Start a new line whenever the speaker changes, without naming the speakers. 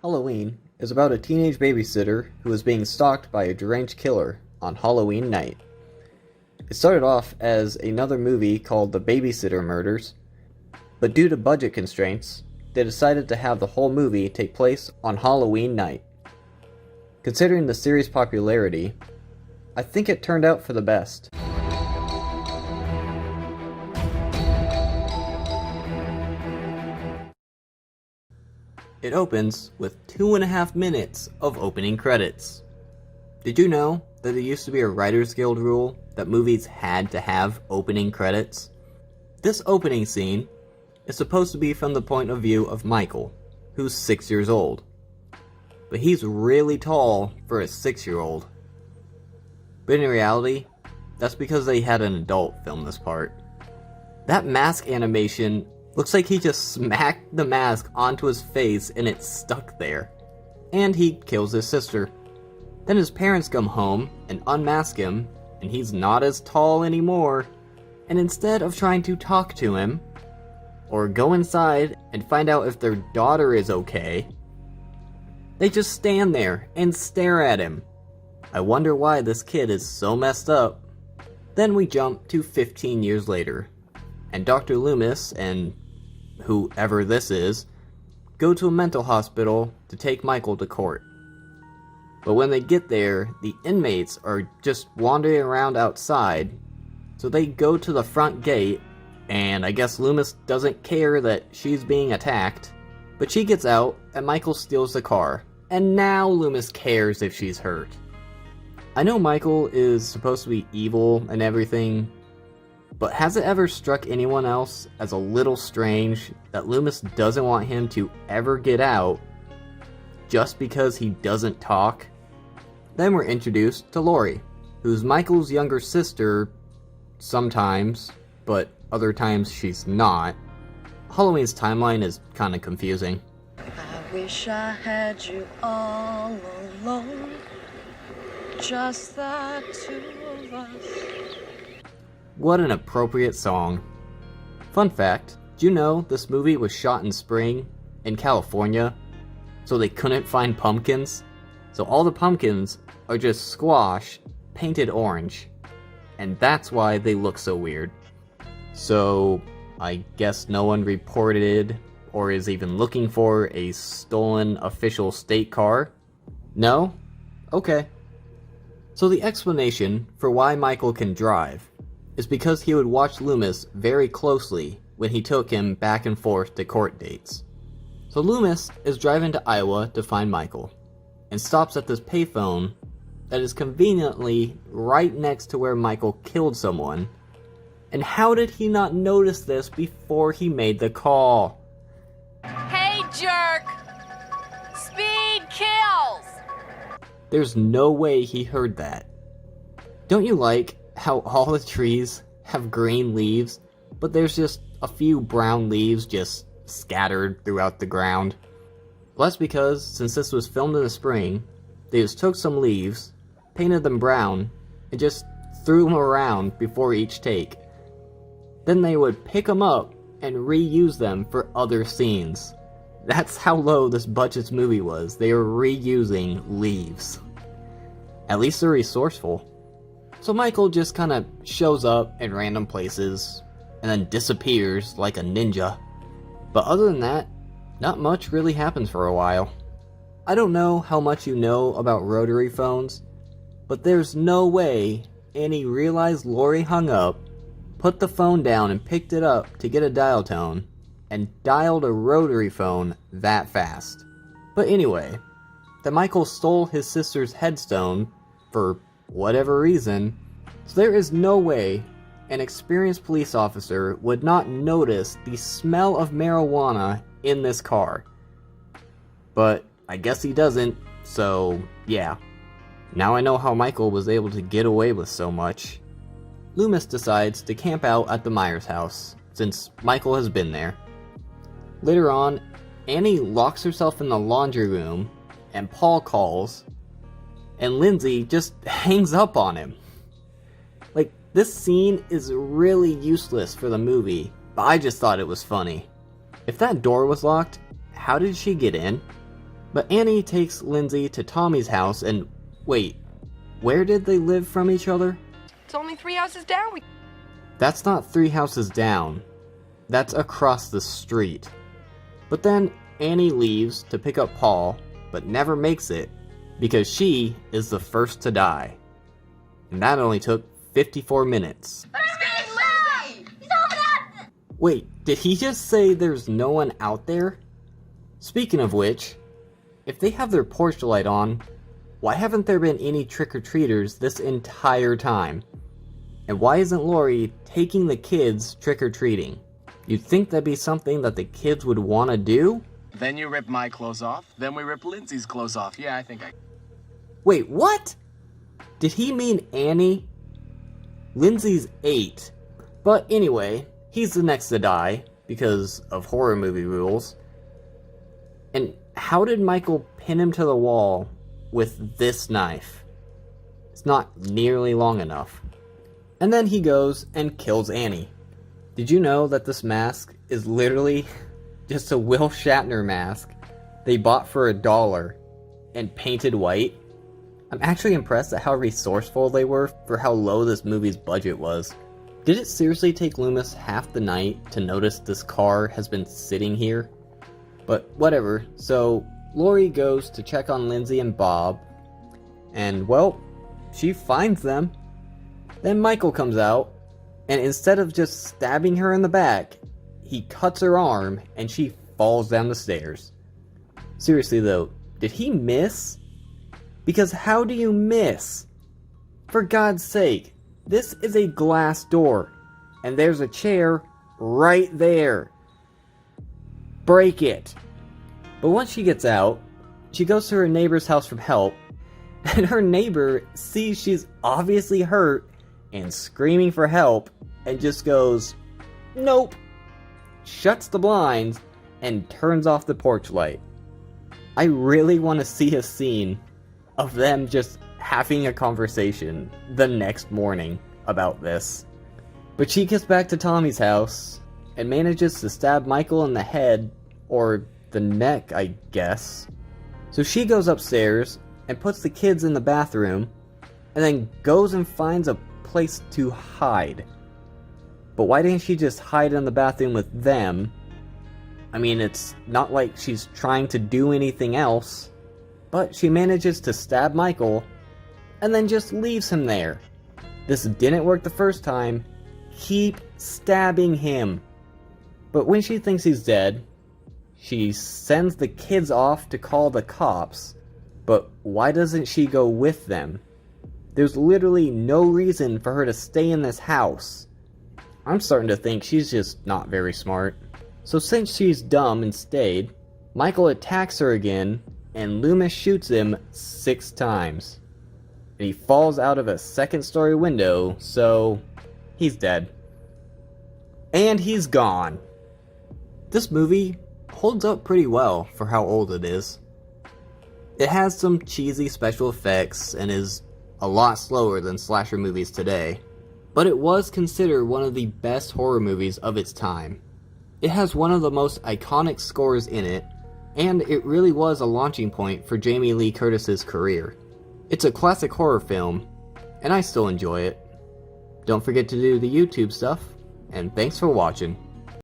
Halloween is about a teenage babysitter who is being stalked by a deranged killer on Halloween night. It started off as another movie called The Babysitter Murders, but due to budget constraints, they decided to have the whole movie take place on Halloween night. Considering the series' popularity, I think it turned out for the best. It opens with 2.5 minutes of opening credits. Did you know that there used to be a Writers Guild rule that movies had to have opening credits? This opening scene is supposed to be from the point of view of Michael, who's 6 years old. But he's really tall for a 6-year-old. But in reality, that's because they had an adult film this part. That mask animation looks like he just smacked the mask onto his face and it's stuck there. And he kills his sister. Then his parents come home and unmask him, and he's not as tall anymore. And instead of trying to talk to him, or go inside and find out if their daughter is okay, they just stand there and stare at him. I wonder why this kid is so messed up. Then we jump to 15 years later, and Dr. Loomis and whoever this is go to a mental hospital to take Michael to court. But when they get there, the inmates are just wandering around outside, so they go to the front gate, and I guess Loomis doesn't care that she's being attacked, but she gets out and Michael steals the car, and now Loomis cares if she's hurt. I know Michael is supposed to be evil and everything, but has it ever struck anyone else as a little strange that Loomis doesn't want him to ever get out just because he doesn't talk? Then we're introduced to Lori, who's Michael's younger sister sometimes, but other times she's not. Halloween's timeline is kinda confusing.
I wish I had you all alone, just the two of us.
What an appropriate song. Fun fact, do you know this movie was shot in spring in California, so they couldn't find pumpkins? So all the pumpkins are just squash painted orange, and that's why they look so weird. So I guess no one reported or is even looking for a stolen official state car? No? Okay. So the explanation for why Michael can drive is because he would watch Loomis very closely when he took him back and forth to court dates. So Loomis is driving to Iowa to find Michael, and stops at this payphone that is conveniently right next to where Michael killed someone. And how did he not notice this before he made the call?
Hey, jerk! Speed kills!
There's no way he heard that. Don't you like how all the trees have green leaves, but there's just a few brown leaves just scattered throughout the ground? Well, that's because, since this was filmed in the spring, they just took some leaves, painted them brown, and just threw them around before each take. Then they would pick them up and reuse them for other scenes. That's how low this budget's movie was. They were reusing leaves. At least they're resourceful. So Michael just kinda shows up in random places, and then disappears like a ninja. But other than that, not much really happens for a while. I don't know how much you know about rotary phones, but there's no way Annie realized Lori hung up, put the phone down and picked it up to get a dial tone, and dialed a rotary phone that fast. But anyway, that Michael stole his sister's headstone for whatever reason, so there is no way an experienced police officer would not notice the smell of marijuana in this car. But I guess he doesn't, so yeah. Now I know how Michael was able to get away with so much. Loomis decides to camp out at the Myers house, since Michael has been there. Later on, Annie locks herself in the laundry room, and Paul calls, and Lindsay just hangs up on him. Like, this scene is really useless for the movie, but I just thought it was funny. If that door was locked, how did she get in? But Annie takes Lindsay to Tommy's house and wait, where did they live from each other?
It's only 3 houses down.
That's not 3 houses down. That's across the street. But then Annie leaves to pick up Paul, but never makes it because she is the first to die. And that only took 54 minutes. Wait, did he just say there's no one out there? Speaking of which, if they have their porch light on, why haven't there been any trick-or-treaters this entire time? And why isn't Laurie taking the kids trick-or-treating? You'd think that'd be something that the kids would want to do?
Then you rip my clothes off, then we rip Lindsay's clothes off. Yeah, I think I...
Wait, what? Did he mean Annie? Lindsay's 8. But anyway, he's the next to die, because of horror movie rules. And how did Michael pin him to the wall with this knife? It's not nearly long enough. And then he goes and kills Annie. Did you know that this mask is literally just a Will Shatner mask they bought for $1 and painted white? I'm actually impressed at how resourceful they were for how low this movie's budget was. Did it seriously take Loomis half the night to notice this car has been sitting here? But whatever, so Laurie goes to check on Lindsay and Bob, and well, she finds them. Then Michael comes out, and instead of just stabbing her in the back, he cuts her arm and she falls down the stairs. Seriously though, did he miss? Because how do you miss? For God's sake, this is a glass door, and there's a chair right there. Break it. But once she gets out, she goes to her neighbor's house for help, and her neighbor sees she's obviously hurt and screaming for help, and just goes, nope, shuts the blinds, and turns off the porch light. I really want to see a scene of them just having a conversation the next morning about this. But she gets back to Tommy's house and manages to stab Michael in the head, or the neck, I guess. So she goes upstairs and puts the kids in the bathroom, and then goes and finds a place to hide. But why didn't she just hide in the bathroom with them? I mean, it's not like she's trying to do anything else. But she manages to stab Michael, and then just leaves him there. This didn't work the first time. Keep stabbing him. But when she thinks he's dead, she sends the kids off to call the cops. But why doesn't she go with them? There's literally no reason for her to stay in this house. I'm starting to think she's just not very smart. So since she's dumb and stayed, Michael attacks her again, and Loomis shoots him 6 times. And he falls out of a 2nd-story window, so he's dead. And he's gone. This movie holds up pretty well for how old it is. It has some cheesy special effects and is a lot slower than slasher movies today, but it was considered one of the best horror movies of its time. It has one of the most iconic scores in it, and it really was a launching point for Jamie Lee Curtis's career. It's a classic horror film, and I still enjoy it. Don't forget to do the YouTube stuff, and thanks for watching.